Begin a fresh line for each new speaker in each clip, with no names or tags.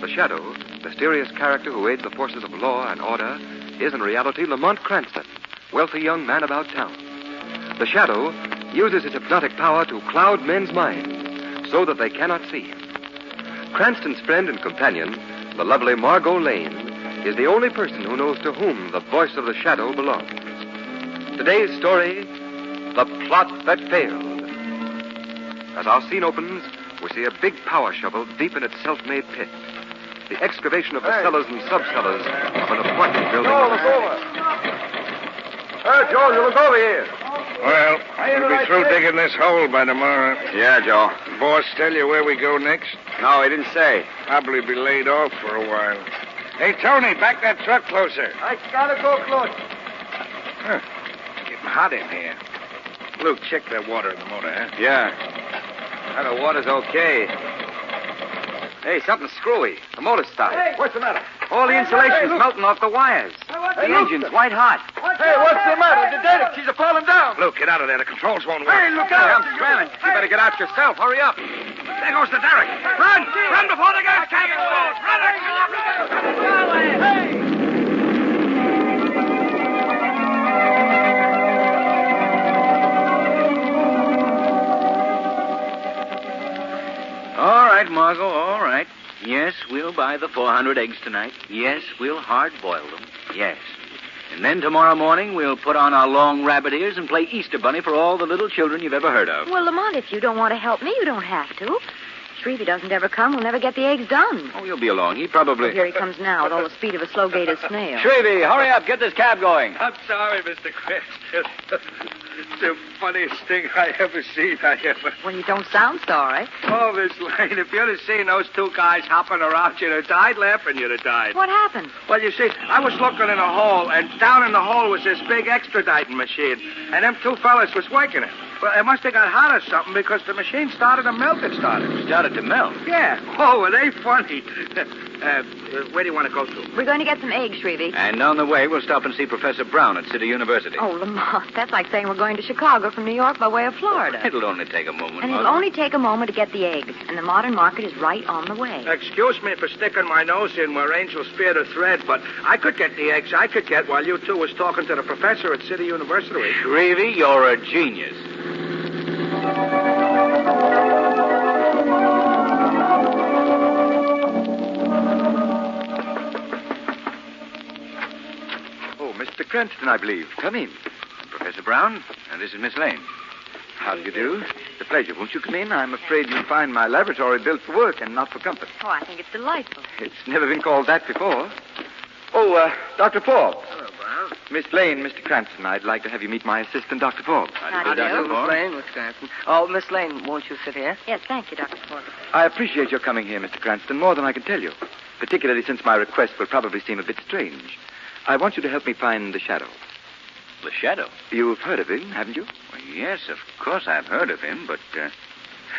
The Shadow, mysterious character who aids the forces of law and order, is in reality Lamont Cranston, wealthy young man about town. The Shadow uses his hypnotic power to cloud men's minds so that they cannot see him. Cranston's friend and companion, the lovely Margo Lane, is the only person who knows to whom the voice of the Shadow belongs. Today's story, The Plot That Failed. As our scene opens, we see a big power shovel deep in its self-made pit. The excavation of the cellars and sub-cellars of an apartment building.
Joe, look over. Joe, you look over here.
Well, we'll be through digging this hole by tomorrow.
Yeah, Joe.
Boss tell you where we go next?
No, he didn't say.
Probably be laid off for a while. Hey, Tony, back that truck closer.
I gotta go close.
Huh. It's getting hot in here. Luke, check that water in the motor, huh?
Yeah. Well, the water's okay. Hey, something's screwy. The motor's started.
Hey, what's the matter?
All the insulation's melting off the wires. The engine's white hot.
Hey, what's the matter? The data keys are falling down.
Luke, get out of there. The controls won't work.
Hey, look out.
I'm scrambling. You better get out yourself. Hurry up.
There goes the derrick. Run! Run before the gas tank explodes! Run!
Hey!
All right, Margo, all right. Yes, we'll buy the 400 eggs tonight. Yes, we'll hard-boil them. Yes. And then tomorrow morning we'll put on our long rabbit ears and play Easter Bunny for all the little children you've ever heard of.
Well, Lamont, if you don't want to help me, you don't have to. Shrevey doesn't ever come. We'll never get the eggs done.
Oh, he'll be along. He probably...
Oh, here he comes now with all the speed of a slow-gated snail.
Shrevey, hurry up. Get this cab going.
I'm sorry, Mr. Cranston. It's the funniest thing I ever seen.
Well, you don't sound sorry.
Oh, Miss Lane, if you'd have seen those two guys hopping around, you'd have died laughing. You'd have died.
What happened?
Well, you see, I was looking in a hole, and down in the hole was this big extraditing machine, and them two fellas was working it. Well, it must have got hot or something because the machine started to melt. It
Started to melt.
Yeah. Oh, were they funny? Where do you want to go to?
We're going to get some eggs, Shrevey.
And on the way, we'll stop and see Professor Brown at City University.
Oh, Lamont, that's like saying we're going to Chicago from New York by way of Florida.
It'll only take a moment,
And it'll
Margo.
only take a moment to get the eggs, and the modern market is right on the way.
Excuse me for sticking my nose in where angels fear to tread, but I could get the eggs I could get while you two was talking to the professor at City University.
Shrevey, you're a genius.
Oh, Mr. Cranston, I believe. Come in.
Professor Brown, and this is Miss Lane.
How do you do? It's a pleasure. Won't you come in? I'm afraid you'll find my laboratory built for work and not for comfort.
Oh, I think it's delightful.
It's never been called that before. Oh, Dr. Forbes.
Hello, Brown.
Miss Lane, Mr. Cranston, I'd like to have you meet my assistant, Dr. Forbes.
How do you do?
Dr. Forbes.
Lane, Miss Cranston. Oh, Miss Lane, won't you sit here?
Yes, thank you, Dr. Ford.
I appreciate your coming here, Mr. Cranston, more than I can tell you, particularly since my request will probably seem a bit strange. I want you to help me find the Shadow.
The Shadow?
You've heard of him, haven't you?
Well, yes, of course I've heard of him, but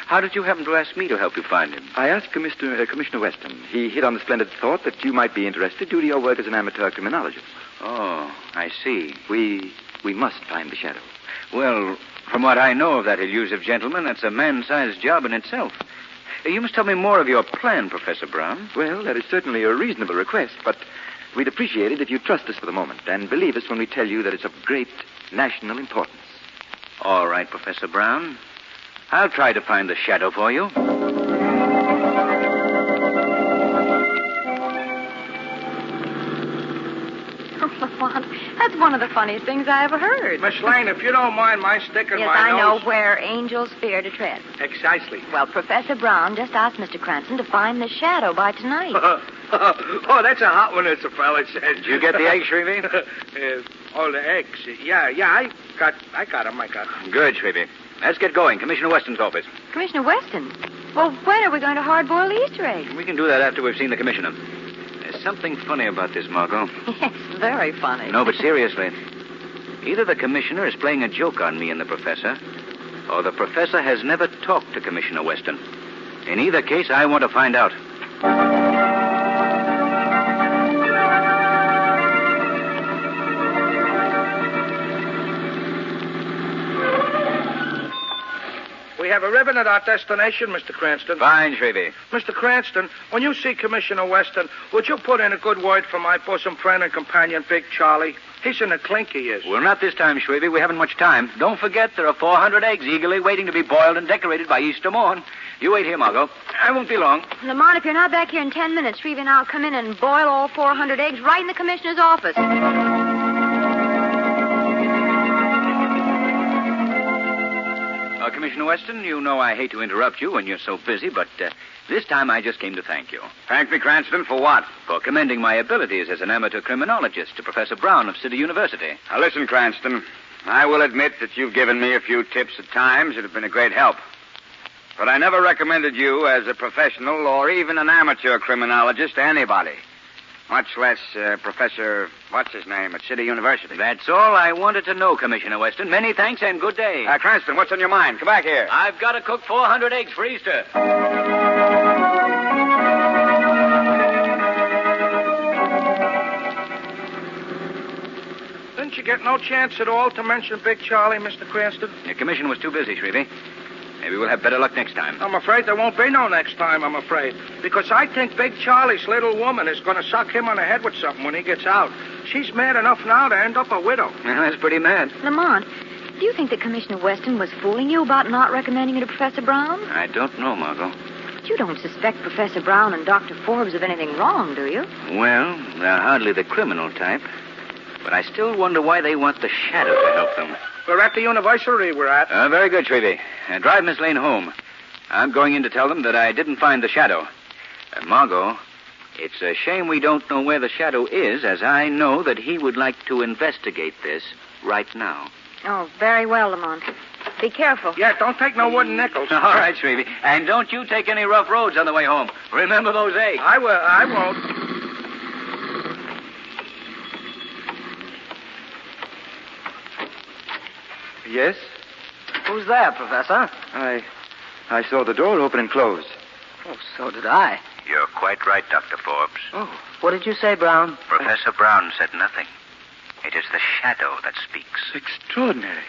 how did you happen to ask me to help you find him?
I asked Commissioner Weston. He hit on the splendid thought that you might be interested due to your work as an amateur criminologist.
Oh, I see.
We must find the Shadow.
Well, from what I know of that elusive gentleman, that's a man-sized job in itself. You must tell me more of your plan, Professor Brown.
Well, that is certainly a reasonable request, but we'd appreciate it if you trust us for the moment and believe us when we tell you that it's of great national importance.
All right, Professor Brown. I'll try to find the Shadow for you.
Lamont, that's one of the funniest things I ever heard.
Miss Lane, if you don't mind my sticking
Yes,
my
I know
nose...
where angels fear to tread.
Precisely.
Well, Professor Brown just asked Mr. Cranston to find the Shadow by tonight.
Oh, that's a hot one, as the fella said.
Did you get the eggs, Shrevey?
Oh, the eggs. Yeah, I got them.
Good, Shrevey. Let's get going. Commissioner Weston's office.
Commissioner Weston? Well, when are we going to hard-boil the Easter eggs?
We can do that after we've seen the commissioner. There's something funny about this, Margo.
Yes, very funny.
No, but seriously. Either the commissioner is playing a joke on me and the professor, or the professor has never talked to Commissioner Weston. In either case, I want to find out.
We have arrived at our destination, Mr. Cranston.
Fine, Shrevey.
Mr. Cranston, when you see Commissioner Weston, would you put in a good word for my bosom friend and companion, Big Charlie? He's in a clink, he is.
Well, not this time, Shrevey. We haven't much time. Don't forget there are 400 eggs eagerly waiting to be boiled and decorated by Easter morn. You wait here, Margo. I won't be long.
Lamont, if you're not back here in 10 minutes, Shrevey and I'll come in and boil all 400 eggs right in the commissioner's office.
Commissioner Weston, you know I hate to interrupt you when you're so busy, but this time I just came to thank you.
Thank me, Cranston, for what?
For commending my abilities as an amateur criminologist to Professor Brown of City University.
Now, listen, Cranston. I will admit that you've given me a few tips at times that have been a great help. But I never recommended you as a professional or even an amateur criminologist to anybody. Much less Professor, what's his name, at City University.
That's all I wanted to know, Commissioner Weston. Many thanks and good day.
Cranston, what's on your mind? Come back here.
I've got to cook 400 eggs for Easter.
Didn't you get no chance at all to mention Big Charlie, Mr. Cranston?
The commission was too busy, Shrevey. Maybe we'll have better luck next time.
I'm afraid there won't be no next time, I'm afraid. Because I think Big Charlie's little woman is going to suck him on the head with something when he gets out. She's mad enough now to end up a widow.
Well, that's pretty mad.
Lamont, do you think that Commissioner Weston was fooling you about not recommending you to Professor Brown?
I don't know, Margo.
You don't suspect Professor Brown and Dr. Forbes of anything wrong, do you?
Well, they're hardly the criminal type. But I still wonder why they want the shadow to help them.
We're at the university we're at.
Very good, Shrevey. Drive Miss Lane home. I'm going in to tell them that I didn't find the shadow. Margo, it's a shame we don't know where the shadow is, as I know that he would like to investigate this right now.
Oh, very well, Lamont. Be careful.
Yeah, don't take no wooden nickels.
All right, Shrevey. And don't you take any rough roads on the way home. Remember those eggs.
I won't.
Yes?
Who's there, Professor?
I saw the door open and close.
Oh, so did I.
You're quite right, Dr. Forbes.
Oh, what did you say, Brown?
Professor Brown said nothing. It is the shadow that speaks.
Extraordinary.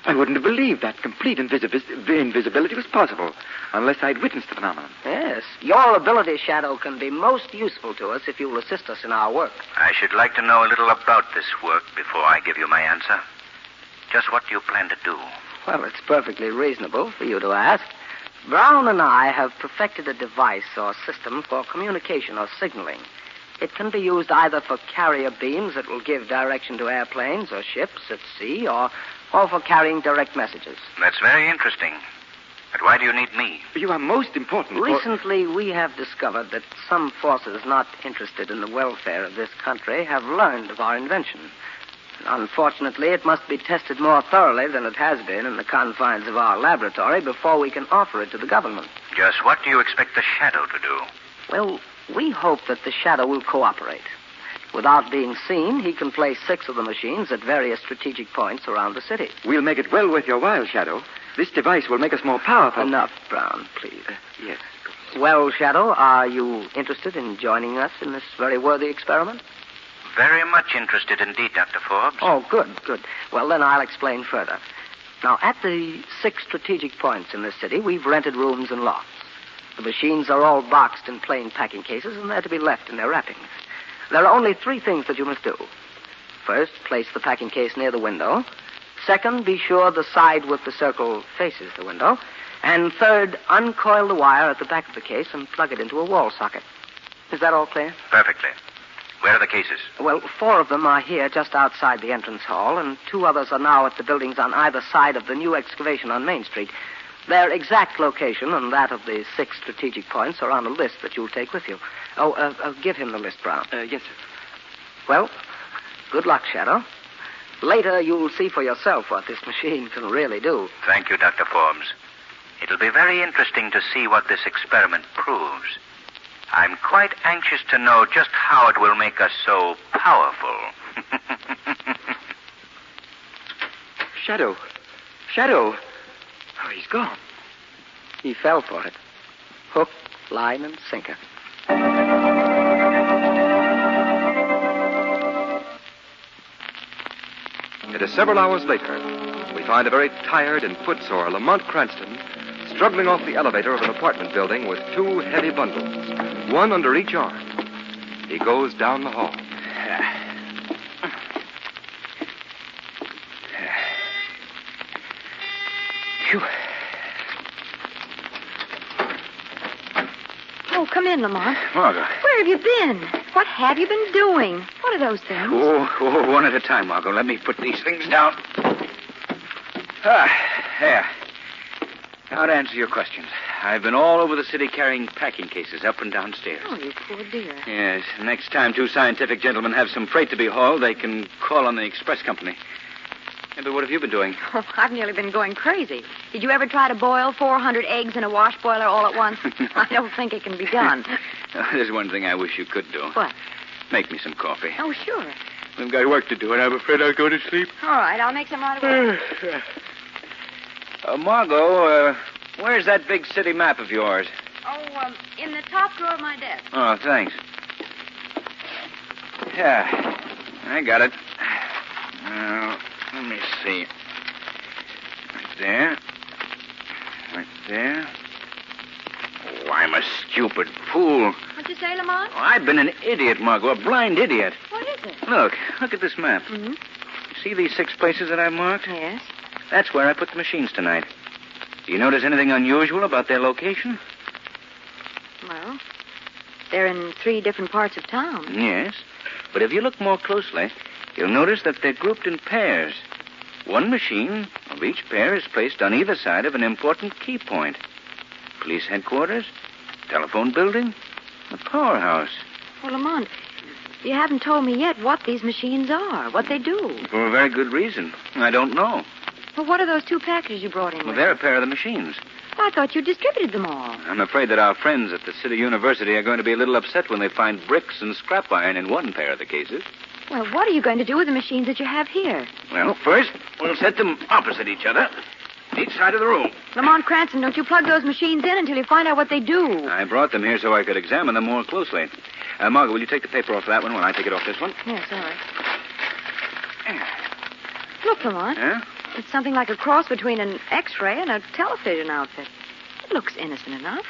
I wouldn't have believed that complete invisibility was possible unless I'd witnessed the phenomenon.
Yes. Your ability, Shadow, can be most useful to us if you'll assist us in our work.
I should like to know a little about this work before I give you my answer. Just what do you plan to do?
Well, it's perfectly reasonable for you to ask. Brown and I have perfected a device or system for communication or signaling. It can be used either for carrier beams that will give direction to airplanes or ships at sea, or for carrying direct messages.
That's very interesting. But why do you need me?
You are most important.
Recently, we have discovered that some forces not interested in the welfare of this country have learned of our invention. Unfortunately, it must be tested more thoroughly than it has been in the confines of our laboratory before we can offer it to the government.
Just what do you expect the shadow to do?
Well, we hope that the shadow will cooperate. Without being seen, he can place 6 of the machines at various strategic points around the city.
We'll make it well worth your while, Shadow. This device will make us more powerful.
Enough, Brown, please.
Yes.
Well, Shadow, are you interested in joining us in this very worthy experiment?
Very much interested indeed, Dr. Forbes.
Oh, good. Well, then I'll explain further. Now, at the 6 strategic points in this city, we've rented rooms and lofts. The machines are all boxed in plain packing cases, and they're to be left in their wrappings. There are only 3 things that you must do. First, place the packing case near the window. Second, be sure the side with the circle faces the window. And third, uncoil the wire at the back of the case and plug it into a wall socket. Is that all clear?
Perfectly. Where are the cases?
Well, 4 of them are here just outside the entrance hall, and 2 others are now at the buildings on either side of the new excavation on Main Street. Their exact location and that of the 6 strategic points are on a list that you'll take with you. Give him the list, Brown.
Yes, sir.
Well, good luck, Shadow. Later, you'll see for yourself what this machine can really do.
Thank you, Dr. Forbes. It'll be very interesting to see what this experiment proves. I'm quite anxious to know just how it will make us so powerful.
Shadow. Oh, he's gone.
He fell for it. Hook, line, and sinker.
It is several hours later. We find a very tired and footsore Lamont Cranston struggling off the elevator of an apartment building with two heavy bundles, one under each arm. He goes down the hall.
Phew.
Oh, come in, Lamont.
Margo.
Where have you been? What have you been doing? What are those things?
Oh, one at a time, Margo. Let me put these things down. There. Now to answer your questions. I've been all over the city carrying packing cases up and downstairs.
Oh, you poor dear.
Yes. Next time two scientific gentlemen have some freight to be hauled, they can call on the express company. Yeah, but what have you been doing?
Oh, I've nearly been going crazy. Did you ever try to boil 400 eggs in a wash boiler all at once? I don't think it can be done.
There's one thing I wish you could do.
What?
Make me some coffee.
Oh, sure.
I've got work to do, and I'm afraid I'll go to sleep.
All right, I'll make some right away.
Margo, where's that big city map of yours?
Oh, in the top drawer of my desk.
Oh, thanks. Yeah, I got it. Let me see. Right there. Right there. Oh, I'm a stupid fool.
What'd you say, Lamont?
Oh, I've been an idiot, Margo, a blind idiot.
What is it?
Look at this map.
Mm-hmm.
See these 6 places that I've marked?
Yes.
That's where I put the machines tonight. Do you notice anything unusual about their location?
Well, they're in 3 different parts of town.
Yes. But if you look more closely, you'll notice that they're grouped in pairs. One machine of each pair is placed on either side of an important key point. Police headquarters, telephone building, a powerhouse.
Well, Lamont, you haven't told me yet what these machines are, what they do.
For a very good reason. I don't know.
Well, what are those 2 packages you brought in
Well,
with?
they're a pair of the machines.
I thought you distributed them all.
I'm afraid that our friends at the City University are going to be a little upset when they find bricks and scrap iron in one pair of the cases.
Well, what are you going to do with the machines that you have here?
Well, first, we'll set them opposite each other, each side of the room.
Lamont Cranston, don't you plug those machines in until you find out what they do.
I brought them here so I could examine them more closely. Margo, will you take the paper off that one while I take it off this one?
Yes, all right. Look, Lamont.
Huh?
It's something like a cross between an X-ray and a television outfit. It looks innocent enough.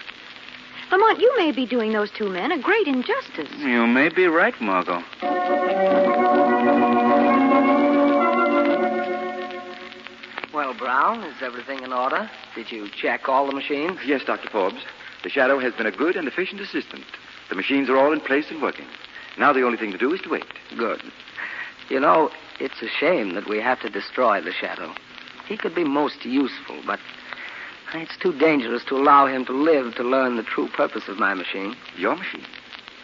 Lamont, you may be doing those 2 men a great injustice.
You may be right, Margo.
Well, Brown, is everything in order? Did you check all the machines?
Yes, Dr. Forbes. The Shadow has been a good and efficient assistant. The machines are all in place and working. Now the only thing to do is to wait.
Good. You know, it's a shame that we have to destroy the Shadow. He could be most useful, but it's too dangerous to allow him to live to learn the true purpose of my machine.
Your machine?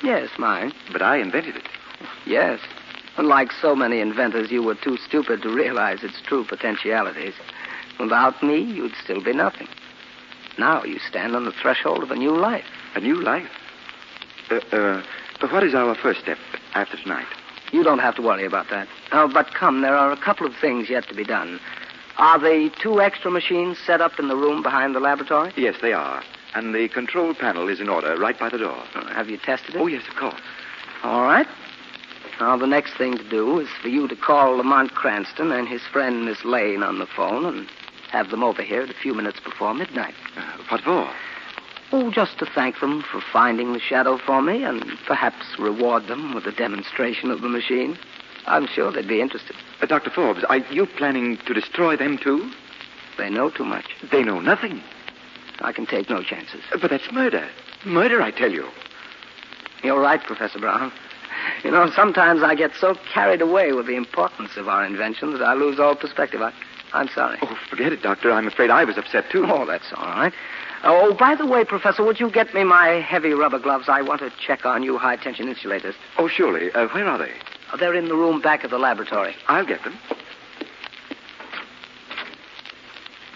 Yes, mine.
But I invented it.
Yes. Unlike so many inventors, you were too stupid to realize its true potentialities. Without me, you'd still be nothing. Now you stand on the threshold of a new life.
A new life? What is our first step after tonight?
You don't have to worry about that. Oh, but come, there are a couple of things yet to be done. Are the 2 extra machines set up in the room behind the laboratory?
Yes, they are. And the control panel is in order right by the door.
Have you tested it?
Oh, yes, of course.
All right. Now, the next thing to do is for you to call Lamont Cranston and his friend Miss Lane on the phone and have them over here at a few minutes before midnight.
What for?
Oh, just to thank them for finding the Shadow for me and perhaps reward them with a demonstration of the machine. I'm sure they'd be interested.
Dr. Forbes, are you planning to destroy them, too?
They know too much.
They know nothing.
I can take no chances.
But that's murder. Murder, I tell you.
You're right, Professor Brown. You know, sometimes I get so carried away with the importance of our invention that I lose all perspective. I'm sorry.
Oh, forget it, Doctor. I'm afraid I was upset, too.
Oh, that's all right. Oh, by the way, Professor, would you get me my heavy rubber gloves? I want to check on you high-tension insulators.
Oh, surely. Where are they?
They're in the room back of the laboratory.
I'll get them.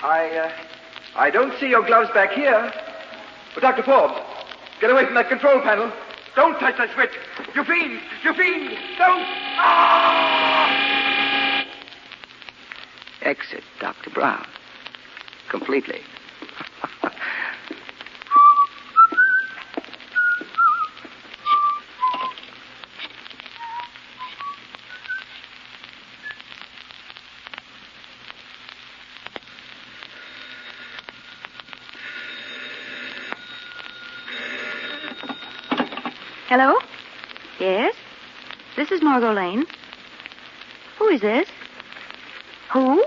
I don't see your gloves back here. But Dr. Forbes, get away from that control panel. Don't touch that switch. You fiend! You fiend! Don't! Ah!
Exit, Dr. Brown. Completely.
Hello? Yes? This is Margo Lane. Who is this? Who?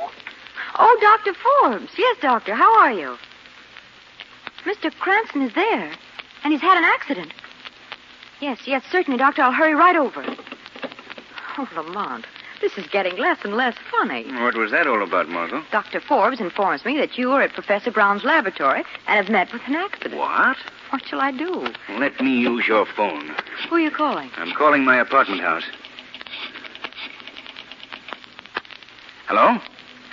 Oh, Dr. Forbes. Yes, Doctor. How are you? Mr. Cranston is there, and he's had an accident. Yes, certainly, Doctor. I'll hurry right over. Oh, Lamont, this is getting less and less funny.
What was that all about, Margo?
Dr. Forbes informs me that you are at Professor Brown's laboratory and have met with an accident.
What?
What shall I do?
Let me use your phone.
Who are you calling?
I'm calling my apartment house. Hello?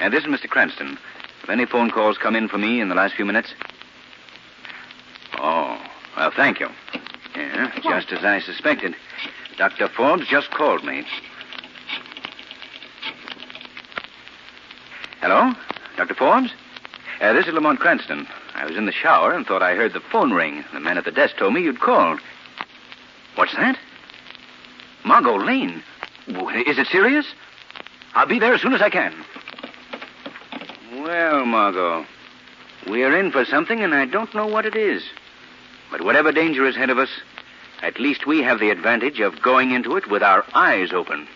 This is Mr. Cranston. Have any phone calls come in for me in the last few minutes? Oh, well, thank you. Yeah, just as I suspected. Dr. Forbes just called me. Hello? Dr. Forbes? This is Lamont Cranston. I was in the shower and thought I heard the phone ring. The man at the desk told me you'd called. What's that? Margo Lane? Is it serious? I'll be there as soon as I can. Well, Margo, we're in for something, and I don't know what it is. But whatever danger is ahead of us, at least we have the advantage of going into it with our eyes open.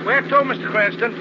Where to, Mr. Cranston?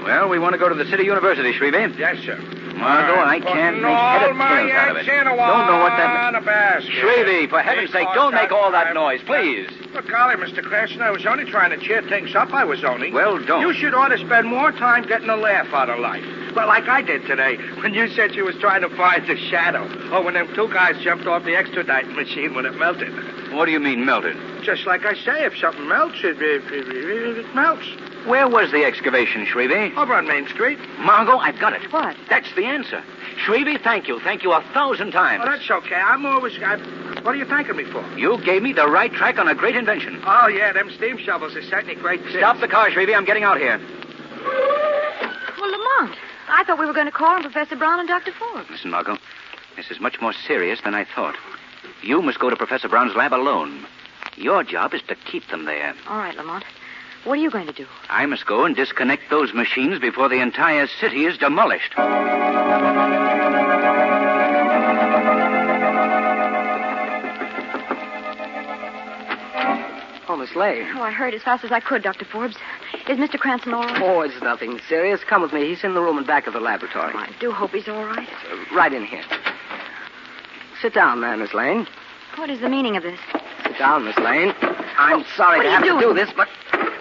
Well, we want to go to the City University, Shrevey.
Yes, sir.
Margo, I can't make head or tails out of it. Don't know what that means. Shrevey, for heaven's sake, don't make all that noise, please.
Look, golly, Mr. Cranston, I was only trying to cheer things up. I was only.
Well, don't.
You should ought to spend more time getting a laugh out of life. Well, like I did today, when you said you was trying to find the shadow. Or when them two guys jumped off the extraditing machine when it melted.
What do you mean, melted?
Just like I say, if something melts, it melts.
Where was the excavation, Shrevey?
Over on Main Street.
Margo, I've got it.
What?
That's the answer. Shrevey, thank you. Thank you 1,000 times.
Oh, that's okay. What are you thanking me for?
You gave me the right track on a great invention.
Oh, yeah, them steam shovels are certainly great things.
Stop the car, Shrevey. I'm getting out here.
Well, Lamont, I thought we were going to call on Professor Brown and Dr. Forbes.
Listen, Margo, this is much more serious than I thought. You must go to Professor Brown's lab alone. Your job is to keep them there.
All right, Lamont. What are you going to do?
I must go and disconnect those machines before the entire city is demolished.
Oh, Miss Lane.
Oh, I hurried as fast as I could, Dr. Forbes. Is Mr. Cranston all right?
Oh, it's nothing serious. Come with me. He's in the room in back of the laboratory.
Oh, I do hope he's all right.
Right in here. Sit down there, Miss Lane.
What is the meaning of this?
Sit down, Miss Lane. I'm sorry to have to do this, but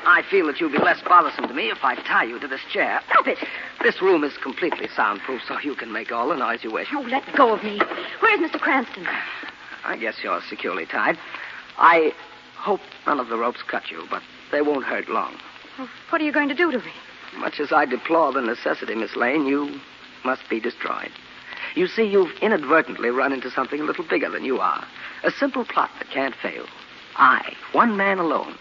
I feel that you'll be less bothersome to me if I tie you to this chair.
Stop it.
This room is completely soundproof, so you can make all the noise you wish.
Oh, let go of me. Where's Mr. Cranston?
I guess you're securely tied. I hope none of the ropes cut you, but they won't hurt long.
Well, what are you going to do to me?
Much as I deplore the necessity, Miss Lane, you must be destroyed. You see, you've inadvertently run into something a little bigger than you are. A simple plot that can't fail. I, one man alone,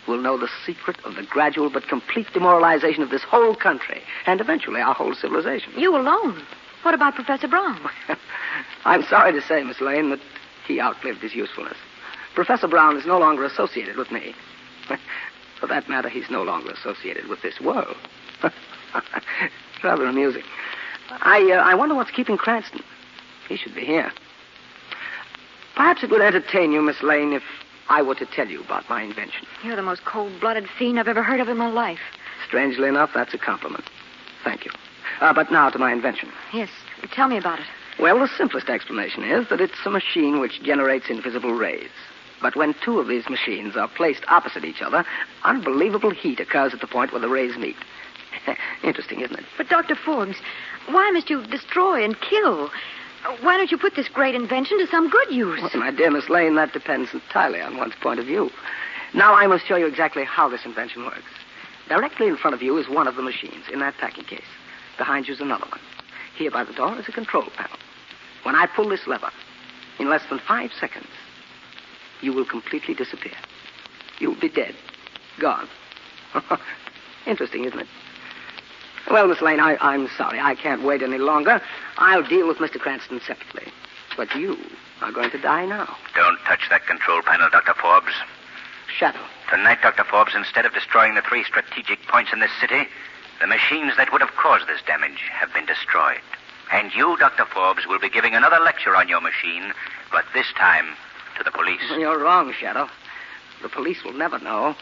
will know the secret of the gradual but complete demoralization of this whole country, and eventually our whole civilization.
You alone? What about Professor Brown?
I'm sorry to say, Miss Lane, that he outlived his usefulness. Professor Brown is no longer associated with me. For that matter, he's no longer associated with this world. It's rather amusing. I wonder what's keeping Cranston. He should be here. Perhaps it would entertain you, Miss Lane, if I were to tell you about my invention.
You're the most cold-blooded fiend I've ever heard of in my life.
Strangely enough, that's a compliment. Thank you. But now to my invention.
Yes, tell me about it.
Well, the simplest explanation is that it's a machine which generates invisible rays. But when two of these machines are placed opposite each other, unbelievable heat occurs at the point where the rays meet. Interesting, isn't it?
But, Dr. Forbes, why must you destroy and kill? Why don't you put this great invention to some good use?
Well, my dear Miss Lane, that depends entirely on one's point of view. Now I must show you exactly how this invention works. Directly in front of you is one of the machines in that packing case. Behind you is another one. Here by the door is a control panel. When I pull this lever, in less than 5 seconds, you will completely disappear. You'll be dead. Gone. Interesting, isn't it? Well, Miss Lane, I'm sorry. I can't wait any longer. I'll deal with Mr. Cranston separately. But you are going to die now.
Don't touch that control panel, Dr. Forbes.
Shadow.
Tonight, Dr. Forbes, instead of destroying the 3 strategic points in this city, The machines that would have caused this damage have been destroyed. And you, Dr. Forbes, will be giving another lecture on your machine, but this time to the police.
You're wrong, Shadow. The police will never know.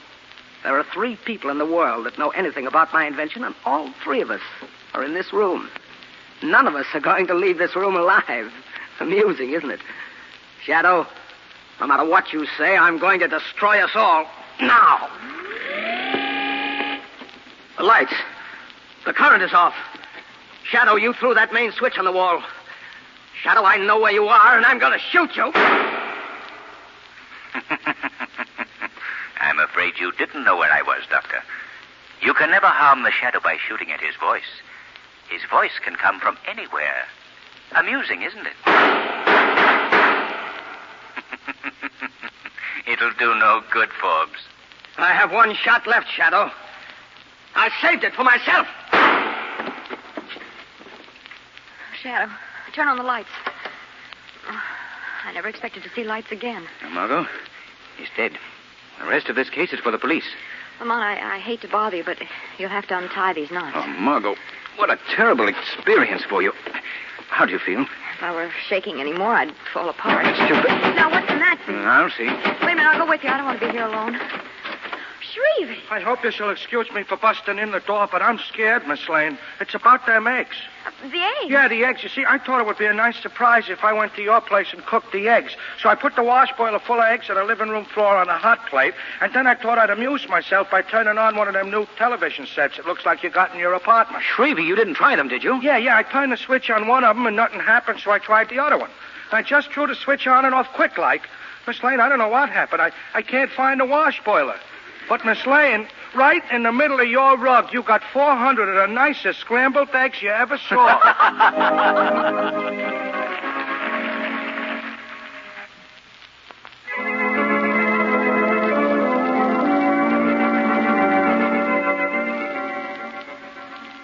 There are 3 people in the world that know anything about my invention, and all 3 of us are in this room. None of us are going to leave this room alive. Amusing, isn't it? Shadow, no matter what you say, I'm going to destroy us all. Now! The lights. The current is off. Shadow, you threw that main switch on the wall. Shadow, I know where you are, and I'm going to shoot you.
I'm afraid you didn't know where I was, Doctor. You can never harm the Shadow by shooting at his voice. His voice can come from anywhere. Amusing, isn't it? It'll do no good, Forbes.
I have 1 shot left, Shadow. I saved it for myself.
Shadow, turn on the lights. Oh, I never expected to see lights again.
Now, Margo, he's dead. The rest of this case is for the police.
Lamont, I hate to bother you, but you'll have to untie these knots.
Oh, Margo, what a terrible experience for you. How do you feel?
If I were shaking any more, I'd fall apart.
That's too bad.
Now, what's the matter?
I'll see.
Wait a minute, I'll go with you. I don't want to be here alone. Shrevey.
I hope you'll excuse me for busting in the door, but I'm scared, Miss Lane. It's about them eggs.
The eggs?
Yeah, the eggs. You see, I thought it would be a nice surprise if I went to your place and cooked the eggs. So I put the wash boiler full of eggs on the living room floor on a hot plate, and then I thought I'd amuse myself by turning on one of them new television sets it looks like you got in your apartment.
Shrevey, you didn't try them, did you?
Yeah, I turned the switch on one of them and nothing happened, so I tried the other one. I just threw the switch on and off quick like. Miss Lane, I don't know what happened. I can't find the wash boiler. But, Miss Lane, right in the middle of your rug, you got 400 of the nicest scrambled eggs you ever saw.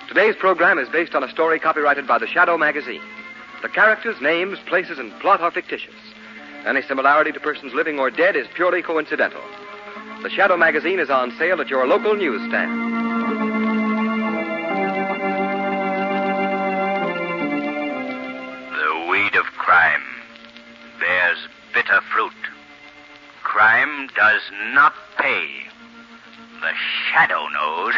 Today's program is based on a story copyrighted by the Shadow magazine. The characters, names, places, and plot are fictitious. Any similarity to persons living or dead is purely coincidental. The Shadow magazine is on sale at your local newsstand.
The weed of crime bears bitter fruit. Crime does not pay. The Shadow knows.